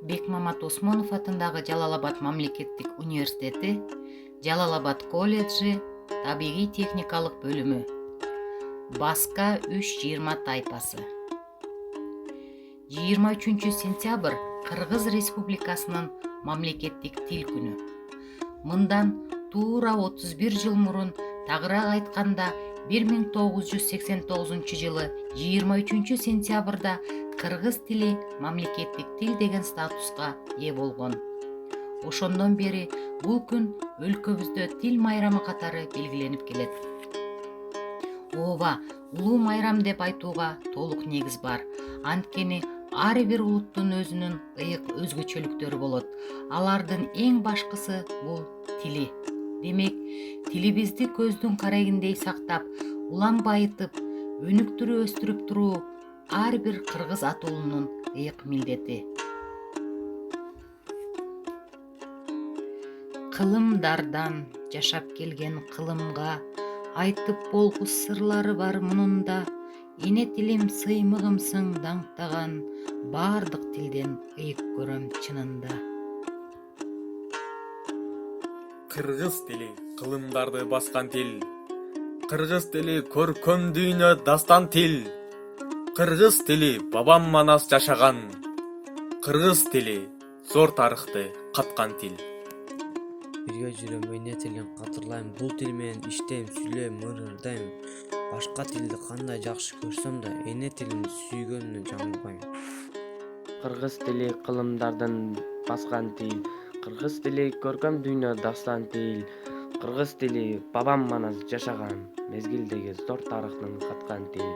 Бекмамат Осмонов атындагы Жалал-Абад мамлекеттик университети, Жалал-Абад колледжи, табигый техникалык бөлүмү, Баска 320 тайпасы. 23-сентябрь Кыргыз Республикасынын мамлекеттик тил күнү. Мындан туура 31 жыл мурун, тагыраак айтканда 1989 жылы 23-сентябрда кыргыз тили мамлекеттик тил деген статуска ээ болгон. Ошондон бери бул күн өлкөбүздө тил майрамы катары белгиленип келет. Ооба, улуу майрам деп айтууга толук негиз бар. Анткени ар бир улуттун өзүнүн ыйык өзгөчөлүктөрү болот. Алардын эң башкысы бул тили. Демек, тилибизди көздүн карегиндей сактап, улам байытып, өнүктүрүп өстүрүп туруу ар бир кыргыз ата уулунун ыйык милдети. Кылымдардан жашап келген кылымга айтып болгус сырлары бар мунунда. Эне тилим сыймыгымсың даңктаган, бардык тилден ыйык көрөм чынында. Кыргыз тили кылымдарды баскан тил. Кыргыз тили көркөм дүйнө дастан тил. Кыргыз тили бабам манас жашаган. Кыргыз тили зор тарыхты каткан тил. Бирге жүрөм, эне тилин кадырлайм, бул тил менен иштейм, сүйлөйм, ырдайм. Башка тилди кандай жакшы көрсөм да, эне тилимди сүйгөнүнөн жаңылбайм. Кыргыз тили кылымдардын баскан тил. Кыргыз тили көркөм дүйнө дастан тил. Кыргыз тили бабам манас жашаган, мезгилдеги зор тарыхтын каткан тил.